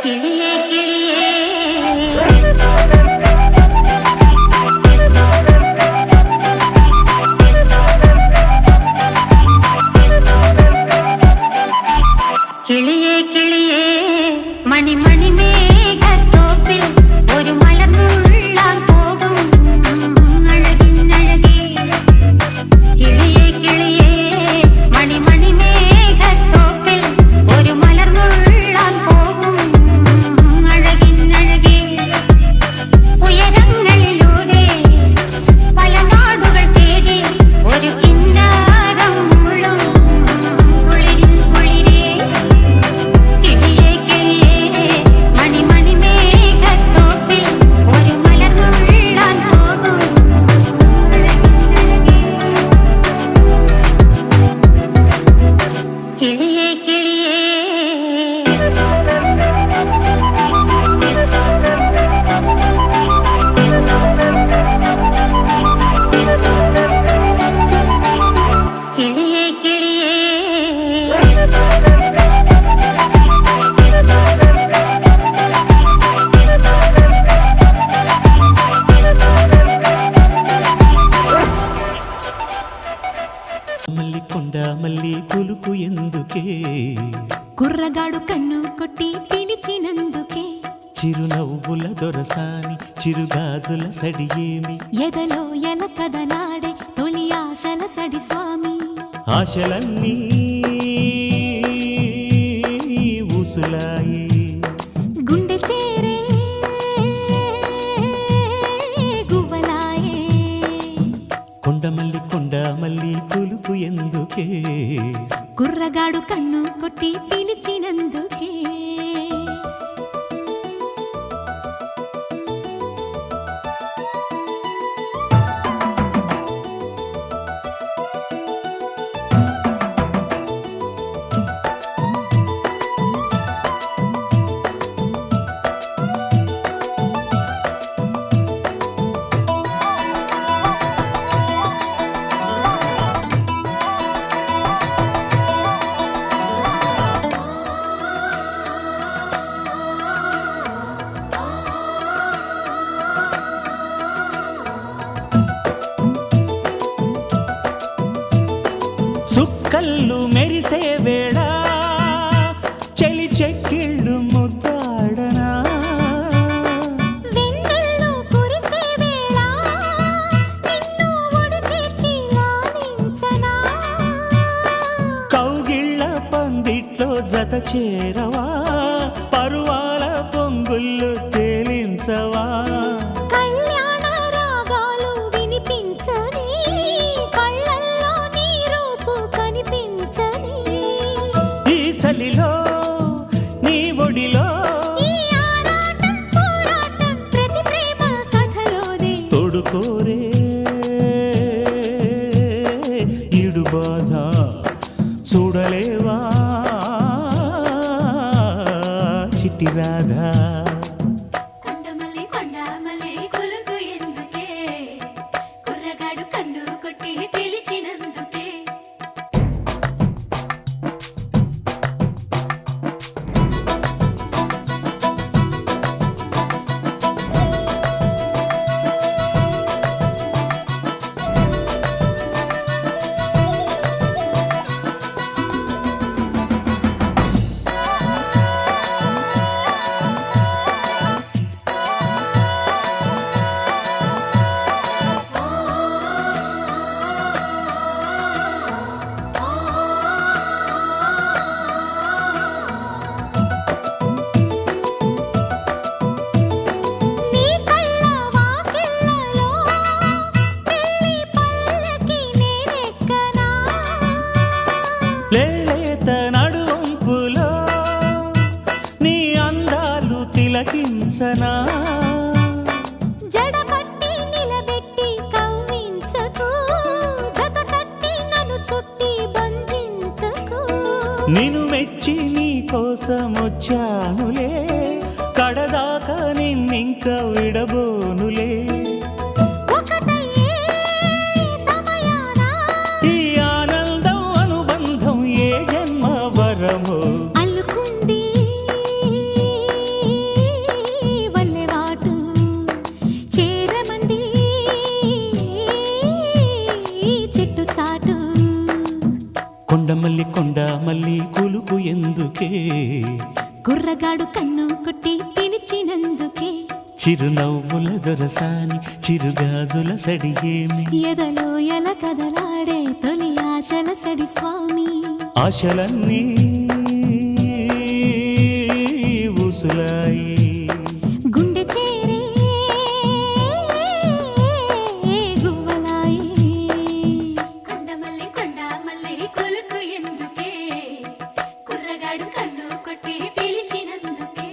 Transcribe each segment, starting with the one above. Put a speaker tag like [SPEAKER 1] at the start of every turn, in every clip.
[SPEAKER 1] కిళియే కిళియే കിളിയേ കിളിയേ മണിമണി മേഘത്തോപ്പിൽ ഒരു മലർന്നുള്ളാൻ പോകും അഴകിനഴകേ കിളിയേ കിളിയേ മണിമണി മേഘത്തോപ്പിൽ ഒരു മലർന്നുള്ളാൻ പോകും അഴകിനഴകേ ഉയരങ്ങളിലൂടെ പല നാടുകൾ തേടി ഒരു കിന്നാരം മുള്ളും കുളിരിൻ കുളിരേ കിളിയേ കിളിയേ മണിമണി മേഘത്തോപ്പിൽ ഒരു മലർന്നുള്ളാൻ പോകും കിളിയേ കിളിയേ കിളിയേ കിളിയേ
[SPEAKER 2] మల్లి కొండ మల్లి కొలుకు ఎందుకే
[SPEAKER 3] కుర్రగాడు కన్ను కొట్టి పిలిచినందుకే
[SPEAKER 2] చిరునవ్వుల దొరసాని చిరుగాజుల సడియేమి
[SPEAKER 3] ఎదలో ఎల కదలాడే తొలి ఆశల సడి స్వామి
[SPEAKER 2] ఆశలన్నీ ఊసులాయి
[SPEAKER 3] గుండె చేరే గువ్వలాయే
[SPEAKER 2] కొండ మల్లి కొలుకు ఎందుకే
[SPEAKER 3] కుర్రగాడు కన్ను కొట్టి పిలిచినందుకే
[SPEAKER 2] సుక్కళ్ళు మెరిసే వేళ చెలి చెక్కిళ్ళు ముద్దాడనా
[SPEAKER 3] వెన్నెల్లో కురిసే వేళ నిన్ను ఒడి చేర్చి లాలించనా
[SPEAKER 2] కౌగిళ్ళ పందిట్లో జత చేరవా పరువాల పొంగుళ్ళు తేలించవా
[SPEAKER 3] కళ్యాణ రాగాలు వినిపించని కళ్ళల్లో నీ రూపు కనిపించని
[SPEAKER 2] ఈ చలిలో నీ ఒడిలో
[SPEAKER 3] ఈ ఆరాటం పోరాటం ప్రతి ప్రేమ కథలోదే
[SPEAKER 2] తోడుకోరే ఈడు బాధ చూడలేవా చిట్టి రాధా
[SPEAKER 3] కొండమల్లి కొలుకు ఎందుకే కుర్రగాడు కన్ను కొట్టి పిలిచినందుకే నీ కళ్ళ వాకిళ్ళలో పెళ్లి పల్లకి నేనెక్కనా
[SPEAKER 2] లేలేత నడువంపులో నీ అందాలు తిలకించనా
[SPEAKER 3] జడపట్టి నిలబెట్టి కవ్వించకు జత కట్టి నన్ను చుట్టి బంధించకు
[SPEAKER 2] నిన్ను మెచ్చి నీ కోసం వచ్చానులే కడదాకా నిన్నింక విడబోనులే
[SPEAKER 3] ఒకటయ్యే సమయాన
[SPEAKER 2] ఈ ఆనందం అనుబంధం ఏ జన్మ వరమో
[SPEAKER 3] అల్లుకుంది
[SPEAKER 2] కొండమల్లి కొండ మల్లి కులుకు ఎందుకే,
[SPEAKER 3] కుర్రగాడు కన్ను కొట్టి పిలిచినందుకే,
[SPEAKER 2] చిరునవ్వుల దొరసాని చిరుగాజుల సడిగేమి,
[SPEAKER 3] ఎదలో ఎల కదలాడే తొలి ఆశల సడి స్వామి.
[SPEAKER 2] ఆశలన్నీ ఊసులాయి,
[SPEAKER 3] గుండె చేరే గువ్వలాయి. కొండమల్లి కొండ మల్లి కొలుకు ఎందుకే, కుర్రగాడు కన్ను కొట్టి పిలిచినందుకే.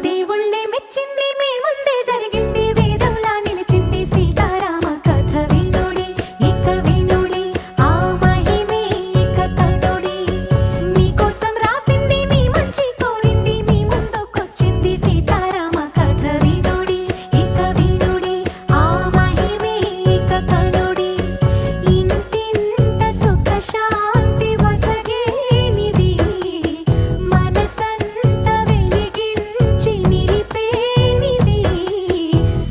[SPEAKER 3] దేవుళ్ళే మెచ్చింది మీ ముందే జరిగింది, వేదంలా నిలిచింది సీతారామ కథ వినుడి, ఇక వినుడి ఆ మహిమే ఇక కనుడి. మీకోసం రాసింది మీ మంచి కోరింది, మీ ముందుకొచ్చింది సీతారామ కథ వినుడి, ఇక వినుడి ఆ మహిమే ఇక కనుడి. ఇంటింట సుఖ శాంతి వసగేనిది, మనసంత వెలిగించి నిలిపేనిది,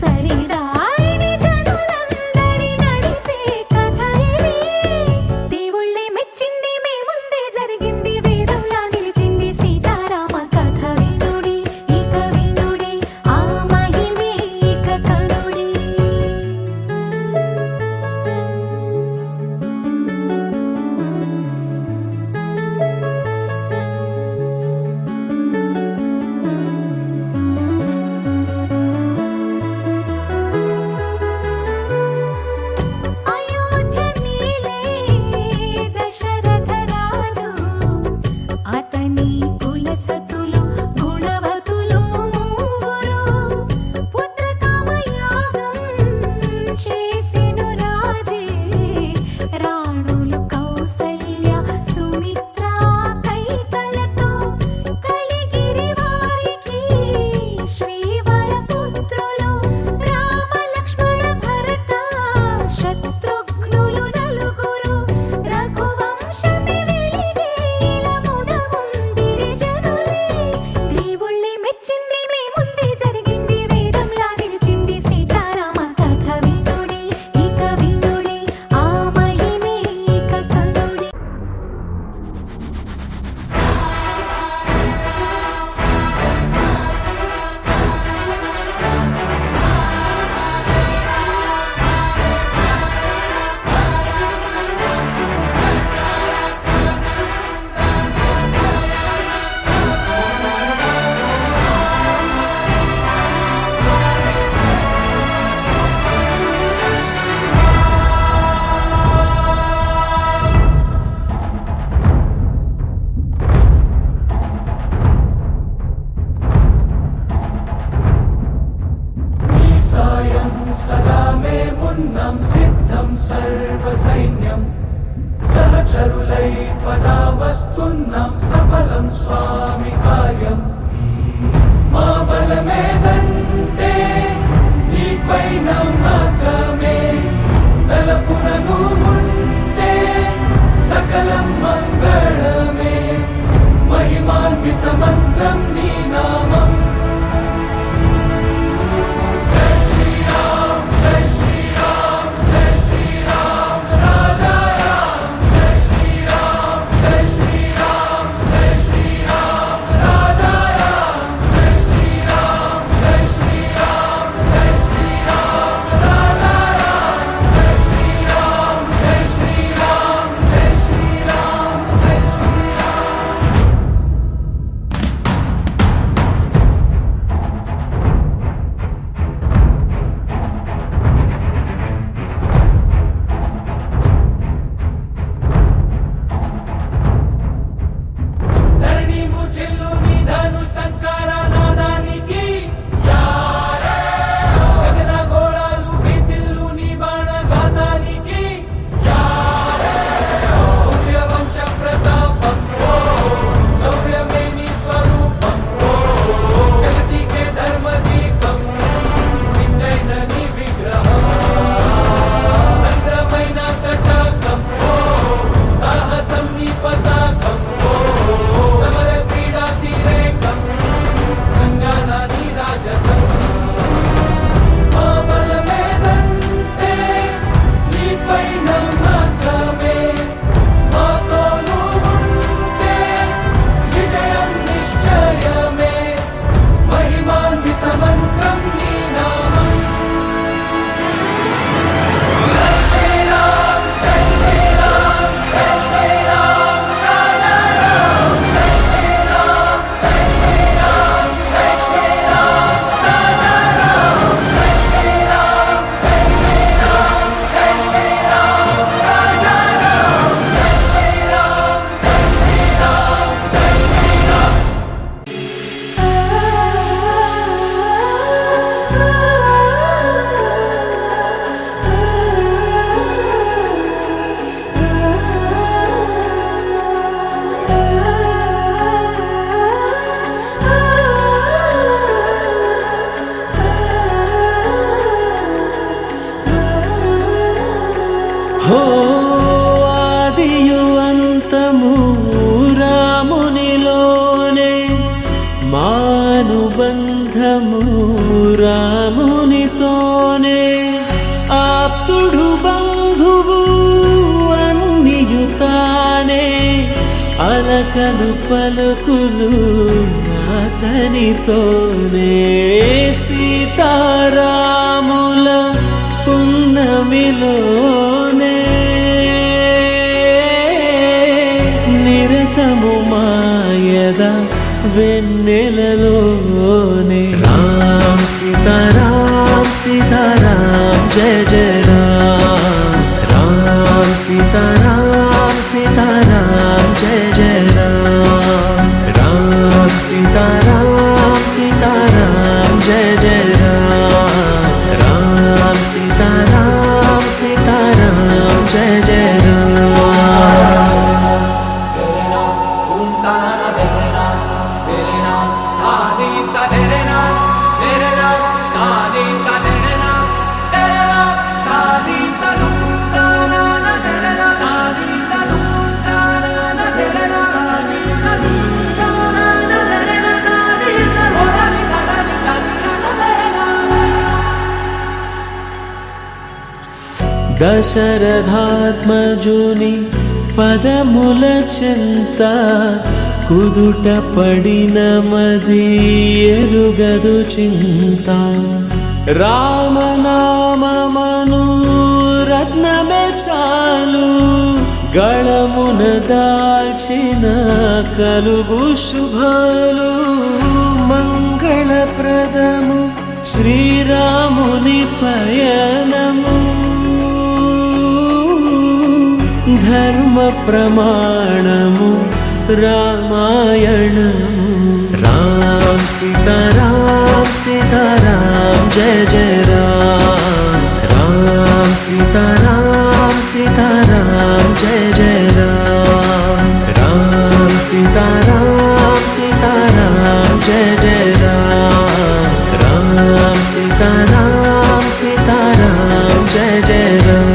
[SPEAKER 3] సరిదారిని జనులందరి నడిపే కథ ఇది. దేవుళ్ళే మెచ్చింది మీ ముందే జరిగింది, వేదంలా నిలిచింది సీతారామ కథ వినుడి, ఇక వినుడి ఆ మహిమే ఇక కనుడి. అయోధ్య నీలే దశరథ రాజు, అతని కులసతులు గుణవతులు మూవురు, పుత్రకామయాగం చేసెను రాజే, రాణులు కౌసల్య సుమిత్ర కైకలతో, కలిగిరి వారికి శ్రీవర పుత్రులు, రామ లక్ష్మణ భరత శత్రుఘ్నులు నలుగురు, రఘువంశమి వెలిగేలమున ముందిరి జనులే. దేవుళ్ళే మెచ్చింది మీ ముందే జరిగింది, వేదంలా నిలిచింది సీతారామ కథ వినుడి, ఇక వినుడి ఆ మహిమే ఇక కనుడి.
[SPEAKER 4] सदा मे मुन्नं सिद्धं सर्वसैन्यं सहचरुलै पदावस्तुन्नं सफलं स्वामि कार्यम् मा बलमेदन्ते నీపై నమ్మకమే తలపునను ఉంటే సకలం మంగళమే మహిమాన్విత మంత్రం నీ నామం రాజా
[SPEAKER 5] హో ఆదియు అంతము రామునిలోనే, మానుబంధము రామునితోనే, ఆప్తుడు బంధువు అన్నియుతానే, అలకలు పలుకులు అతనితోనే. సీతారాముల పున్నమిలోనే, నిరతము మాయద వెన్నెలలోనే. రామ్ సీతారామ్ సీతారామ్ జయ జయ రామ్, రామ్ సీతారామ్ సీతారామ్ జయ జయ రామ్, రామ్ సీతారామ్ సీతారామ్ జయ జయ రామ్, రామ్ సీతారామ్ సీతారామ్ జయ జయ రామ్. దశరథాత్మజుని పదముల చెంత, కుదుట పడిన మది ఎరుగదు చింత. రామనామమను రత్నమే చాలు, గళమున దాల్చిన కలుగు శుభాలు. మంగళప్రదము శ్రీరాముని పయనము, ధర్మ ప్రమాణము రామాయణము. రామ్ సీతారామ్ సీతారామ్ జయ జయ రామ్, రామ్ సీతారామ్ సీతారామ్ జయ జయ రామ్, రామ్ సీతారామ్ సీతారామ్ జయ జయ రామ్, రామ్ సీతారామ్ సీతారామ్ జయ జయ రామ్.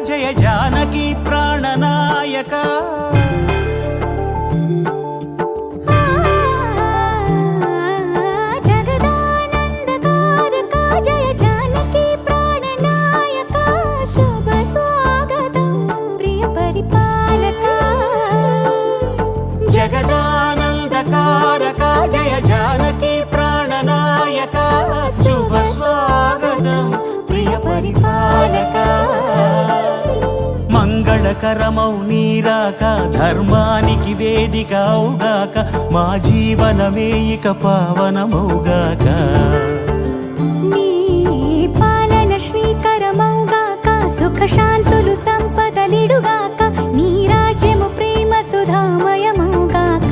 [SPEAKER 2] జయ జానకి ప్రాణనాయక.
[SPEAKER 3] జగదానందకారక జయ జానకి ప్రాణనాయక, శుభ స్వాగతం ప్రియ పరిపాలక.
[SPEAKER 2] జగదానందకారక జయ జానకి ప్రాణనాయక, శుభ స్వాగతం ప్రియ పరిపాలక. మంగళకరమౌ నీరాక, ధర్మానికి వేదిక అవుగాక, మా జీవనమే ఇక పావనమౌగాక.
[SPEAKER 3] నీ పాలన శ్రీకరమౌగాక, సుఖ శాంతులు సంపదలిడుగాక, నీ రాజ్యము ప్రేమ సుధామయమౌగాక.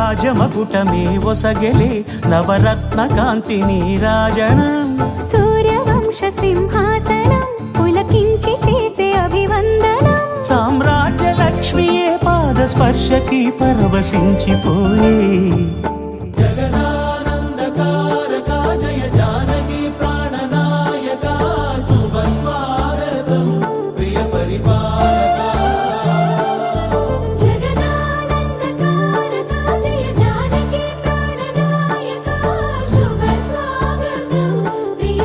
[SPEAKER 2] రాజమకుటమే ఒసగెలే నవరత్న కాంతి నీరాజనం
[SPEAKER 3] సూర్యవంశ సింహాసనం పులకించి చేసే అభివందనం
[SPEAKER 2] సామ్రాజ్య లక్ష్మియే పాద స్పర్శకి పరవశించిపోయే జగదానందకారక జయ జానకి ప్రాణనాయక శుభ స్వాగతం ప్రియ పరిపాలక
[SPEAKER 3] జగదానందకారక జయ జానకి ప్రాణనాయక శుభ స్వాగతం ప్రియ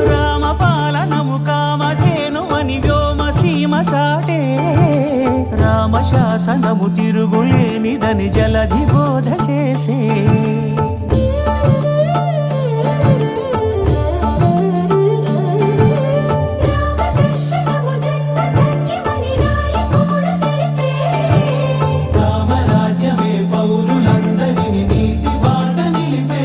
[SPEAKER 2] రామపాలనము కామధేనువని వ్యోమసీమ చాటే రామశాసనము తిరుగులేనిదని జలధి బోధ చేసే
[SPEAKER 3] రామదర్శనము జన్మధన్యమని రాయకూడ తెలిపే
[SPEAKER 2] రామరాజ్యమే పౌరులందరిని నీతి బాట నిలిపే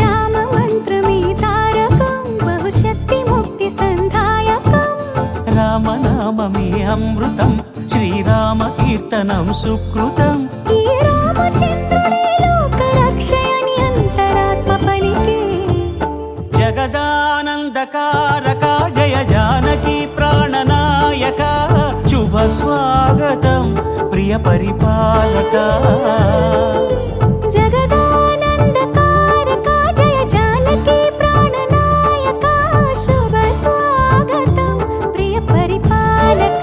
[SPEAKER 3] రామ మంత్రమే తారకం బహుశక్తి ముక్తి సంధాయకం
[SPEAKER 2] రామనామమే అమృతం శ్రీరామ కీర్తనం సుకృతం
[SPEAKER 3] ఈ రామచంద్రుడే లోక రక్షయని అంతరాత్మ పలికే
[SPEAKER 2] జగదానందకారక జయ జానకి ప్రాణనాయక శుభ స్వాగతం ప్రియ పరిపాలక
[SPEAKER 3] జగదానందకారక జయ జానకి ప్రాణనాయక శుభ స్వాగతం ప్రియ పరిపాలక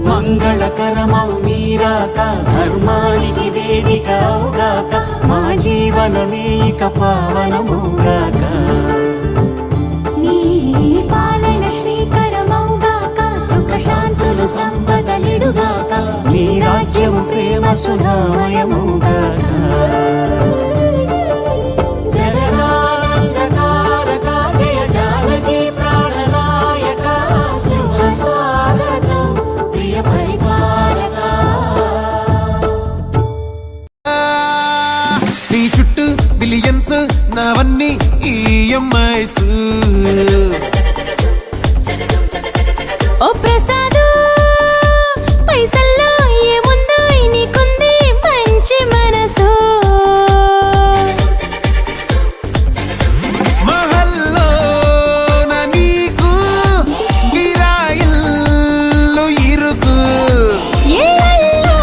[SPEAKER 2] మంగళకరమౌ నీరాక ధర్మానికి వేదిక అవుగాక మా జీవనమే ఇక పావనముగాక
[SPEAKER 3] నీ పాలన శ్రీకరమౌగాక సుఖ శాంతులు సంపదలిడుగాక
[SPEAKER 2] నీ రాజ్యము ప్రేమ సుధామయముగాక జగదానందకారక జయ జానకి ప్రాణనాయక శుభ స్వాగతం ప్రియ పరిపాలక
[SPEAKER 5] నీ చుట్టూ బిలియన్స్ నావన్నీ ఈఎంఐస్
[SPEAKER 3] ఓ ప్రసాదు పైసల్లో ఏముందో నీకుంది మంచి మనసు
[SPEAKER 5] మహల్లో నా నీకు గిరాయిల్లు ఇరుకు
[SPEAKER 3] ఏళ్ళలో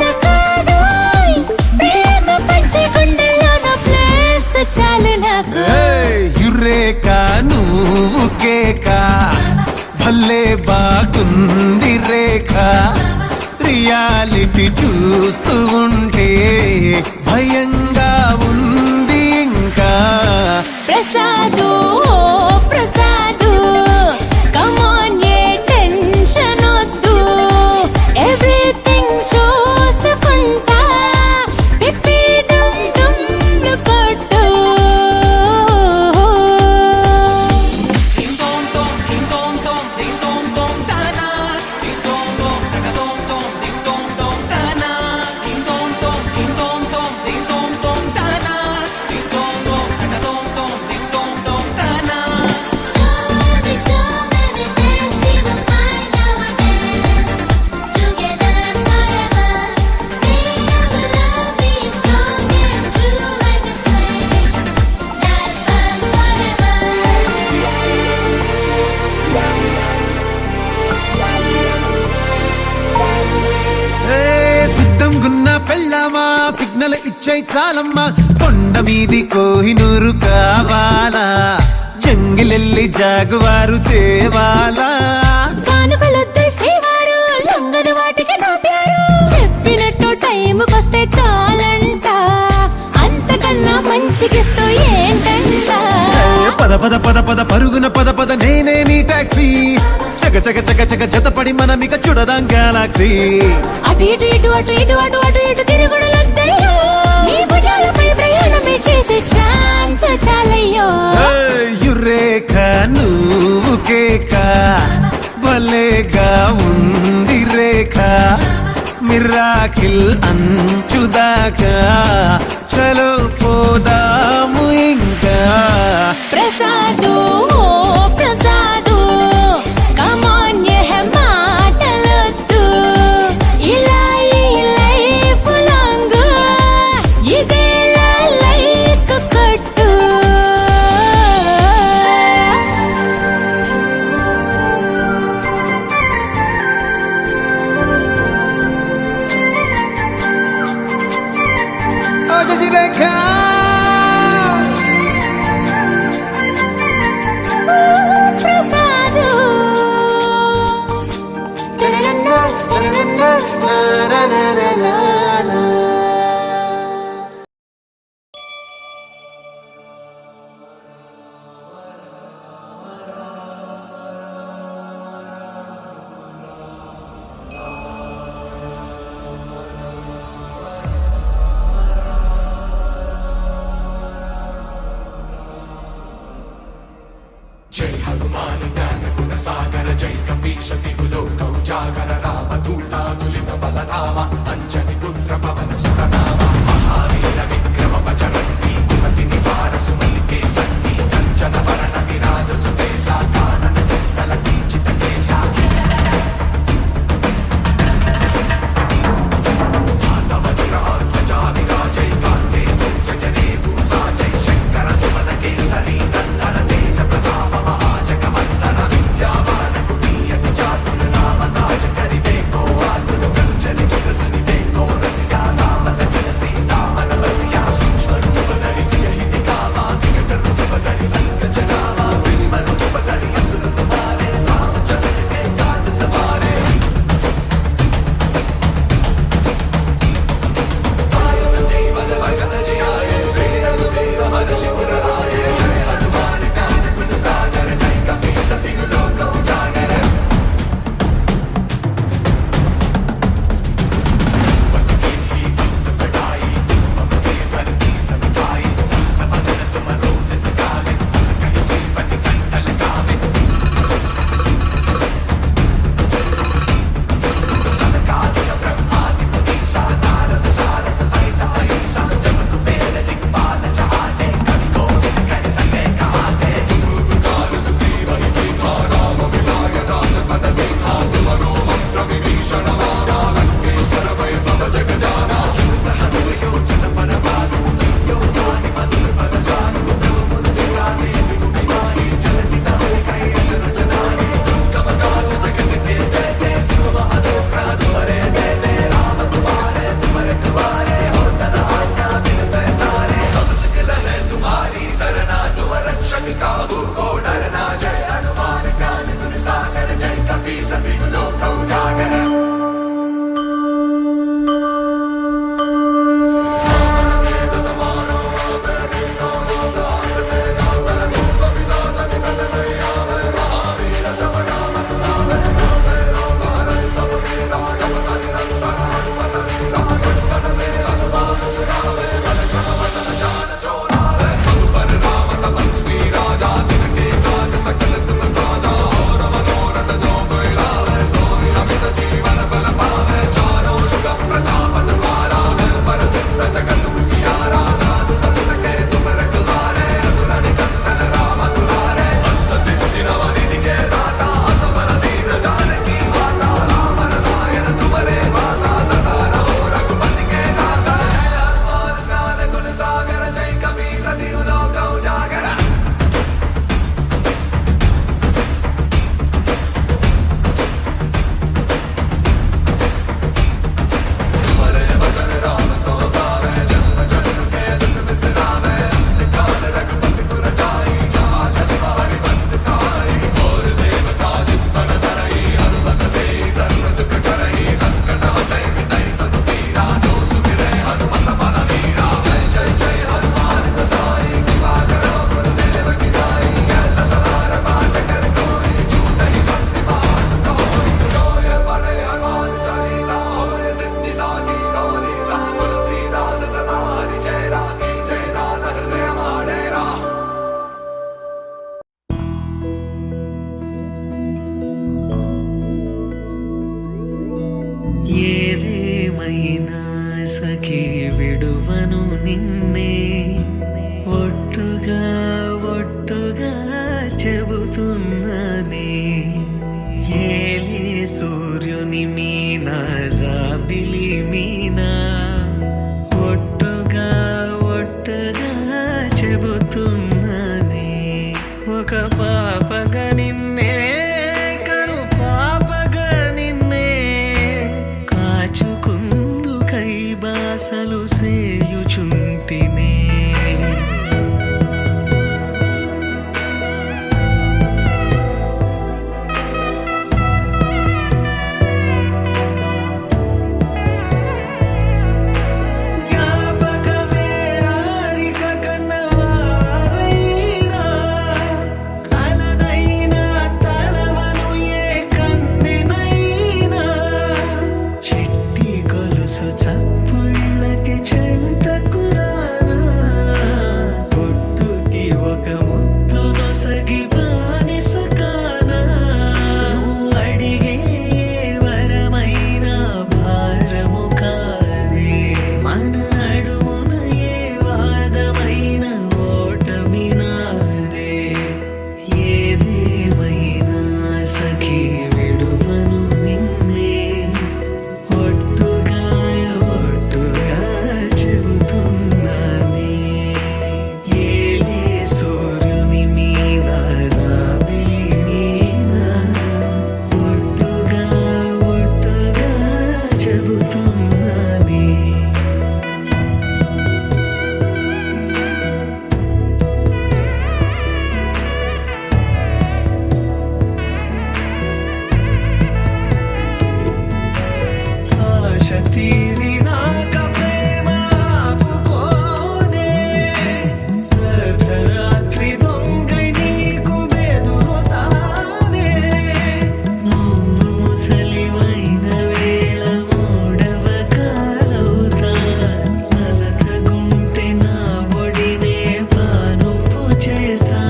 [SPEAKER 3] నా కాదోయ్ ప్రేమ పంచే గుండెల్లో నా ప్లేస్ చాలు నాకు
[SPEAKER 5] యురేకా నువ్వు కేకా భలే బాగుంది రేఖ రియాలిటీ చూస్తూ ఉంటే భయంగా ఉంది ఇంకా
[SPEAKER 3] ప్రసాదు ప్రసాదు కమాన్ ఏ టెన్షన్ వద్దు ఎవ్రీథింగ్ చూసుకుంటా పిప్పి డమ్ డమ్ కొట్టు
[SPEAKER 5] సిద్ధం గున్న పెళ్ళామా సిగ్నల్ ఇచ్చే చాలమ్మా కొండ మీది కోహినూరు కావాలా జంగిలెల్లి జాగువారు తేవాలా
[SPEAKER 3] కానుకలొద్దు సేవారు లొంగని వాటికి నాట్యారు చెప్పినట్టు టైంకొస్తే చాలంట అంతకన్నా మంచి గిఫ్ట్ ఏంటంట
[SPEAKER 5] పద పద పద పద పరుగున పద పద నేనే నీ టాక్సీ చక చక చక చక జతపడి మనమిక చూడదాం గెలాక్సీ
[SPEAKER 3] అటు ఇటు ఇటు అటు ఇటు అటు అటు ఇటు తిరుగుడులొద్దయ్యో నీ భుజాలపై ప్రయాణమే చేసే ఛాన్స్ చాలయ్యో
[SPEAKER 5] లేక భలేగా ఉంది రేఖ మిరాకిల్ అంచుదాకా చలో పోదాము ఇంకా
[SPEAKER 3] ప్రసాదు ఓ ప్రసాదు కమాన్య మాటలొద్దు ఇలా ఈ లైఫ్ లాంగ్ ఇదేలా లైక్ కట్టు
[SPEAKER 5] ఓ శశిరేఖ
[SPEAKER 3] ప్రసాదు
[SPEAKER 4] జై హనుమాన్ జ్ఞాన గుణ సాగర జై కపీశ తిహులో కౌజాగర రామ దూతాదులిత బలధామ అంజని పుత్ర పవన సుతనామ మహావీర విక్రమ బజరంగి కుమతి నివార సుమలికే సంగి కంచన వరణ విరాజ సుకేశ కానన కుండల కించిత కేశ హాత వజ్ర ధ్వజా విరాజై కాంతే జనే భూసా జై శంకర సుమన కేసరి నందన తేజ ప్రతాప మహాజగ వందన విద్యావాన కుటీయతి చాతుర నామ తాజ కరివే కో ఆతుర కలుచలి కురసుని వే కో రసియా నామల జన సీతామన వసియా సూక్ష్మ రూప
[SPEAKER 2] ఒట్టుగా చెబుతున్నానే ఏలే సూర్యుని మీనా జాబిలి మీనా ఒట్టుగా చెబుతున్నానే ఒక పాపగా నిన్నే కను పాపగా నిన్నే కాచుకుందు కై బాసలు సేయుచుంటినే చప్పుళ్ళకి చెంతకురానా పొట్టుకి ఒక ముద్దు నొసగి బానిస కానా అడిగే వరమైన భారము కాదే మన నడుమున ఏ వాదమైన ఓటమి నాదే ఏదేమైనా సఖీ విడువను నిన్నే ఒట్టుగా చెబుతున్నానే ఏలే సూర్యుని మీనా జాబిలి మీనా ఒట్టుగా చెబుతున్నానే ఆశ తీరినాక ప్రేమ ఆపుకోదే అర్ధరాత్రి దొంగై నీకు బెదురుతానే నువ్వు ముసలివైన వేళ మూడవ కాలవుతా అలతగుంటే నా ఒడినే పానుపు చేస్తా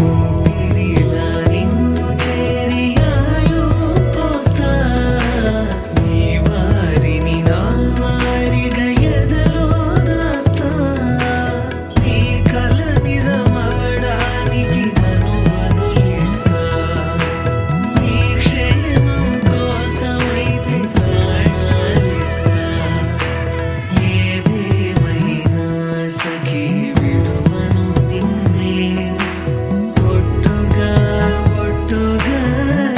[SPEAKER 2] ఊపిరిలా నిన్ను చేరి ఆయువు పోస్తా నీ వారిని నా వారిగా ఎదలో రాస్తా నీ కల నిజమవడానికి నన్ను వదిలిస్తా నీ క్షేమం కోసమైతే ప్రాణాలిస్తా ఏదేమైనా సఖీ విడువను నిన్నే ఒట్టుగా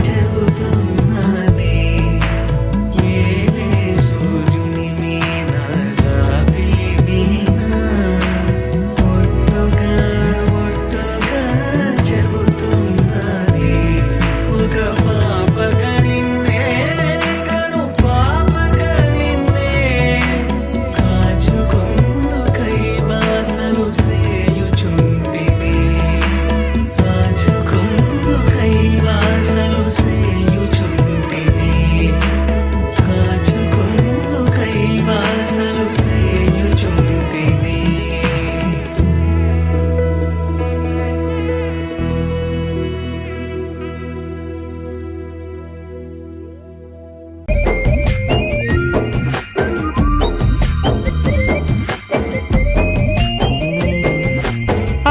[SPEAKER 2] చెబుతున్నానే ఏలే సూర్యుని మీనా జాబిలి మీనా ఒట్టుగా చెబుతున్నానే ఒక పాపగా నిన్నే కను పాపగా నిన్నే కాచుకుందు కై బాసలు సేయుచుంటినే కాచుకుందు కై బాసలు సేయుచుంటినే కాచుకుందు కై బాసలు సేయుచుంటినే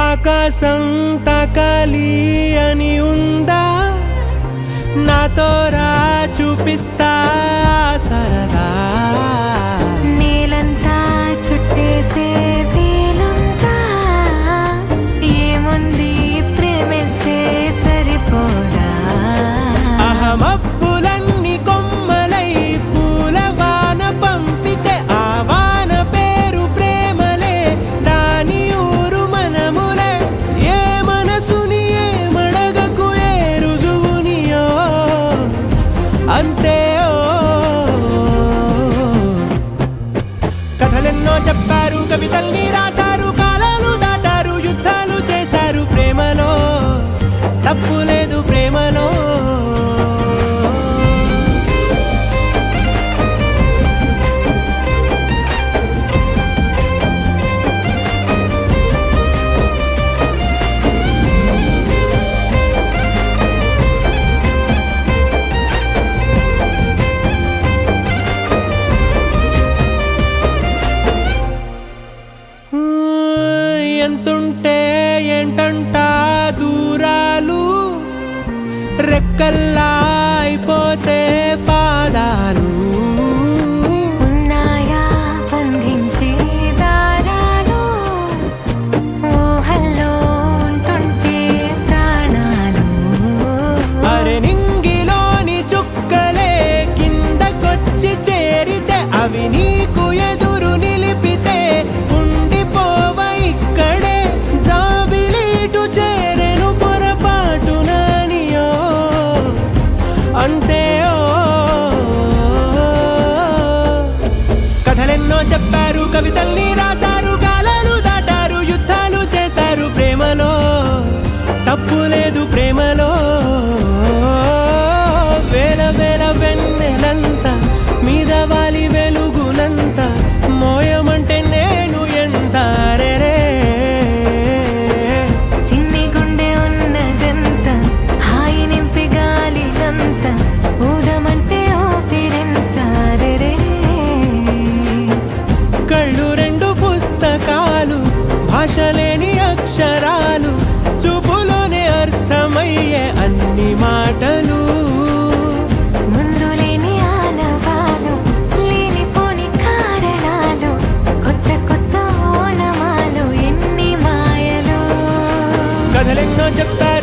[SPEAKER 6] ఆకాశం తాకాలి అని ఉందా నాతో రా చూపిస్తా సరదా
[SPEAKER 3] నేలంతా చుట్టేసే వేలంతా ఏముంది ప్రేమిస్తే సరిపోదా
[SPEAKER 6] అహమప్పులన్నీ కొమ్మలై పూల వాన పంపితే ఆ వాన పేరు ప్రేమలే దాని ఊరు మనములే ఏ మనసుని ఏ మడగకు ఏ రుజువునియో అంతే ఓ ఉంటే ఏంటంట దూరాలు, రెక్కల్లా అయిపోతే పాదాలు.
[SPEAKER 3] ఉన్నాయా బంధించే దారాలు, ఊహల్లో ఉంటుంటే ప్రాణాలు.
[SPEAKER 6] అరే నింగిలోని చుక్కలే కిందకొచ్చి చేరితే, అవి నీకు ఎదురు నిలిపితే ఉండిపోవ ఇక్కడే. జాబిలీటు చేరెను పొరపాటుననియో అంతే. కథలెన్నో చెప్పారు, కవితల్ని రాశారు, కాలాలు దాటారు, యుద్ధాలు చేశారు ప్రేమలో. తప్పు లేదు ప్రేమలో. వేల వేల వెన్నెలంత మీద వాలి వెలుగునంత మోయమంటే నేను ఎంత రే.
[SPEAKER 3] చిన్ని గుండె ఉన్నదంత హాయి నింపి గాలినంత ఊదమంటే ఊపిరెంత రే.
[SPEAKER 6] కళ్ళు రెండు పుస్తకాలు, భాష లేని అక్షరాలు, చూపులోనే అర్థమయ్యే అన్ని మాటలు.
[SPEAKER 3] ముందు లేని ఆనవాలు, లేనిపోని కారణాలు, కొత్త కొత్త ఓనమాలు, ఎన్ని మాయలు.
[SPEAKER 6] కథలెన్నో చెప్పారు,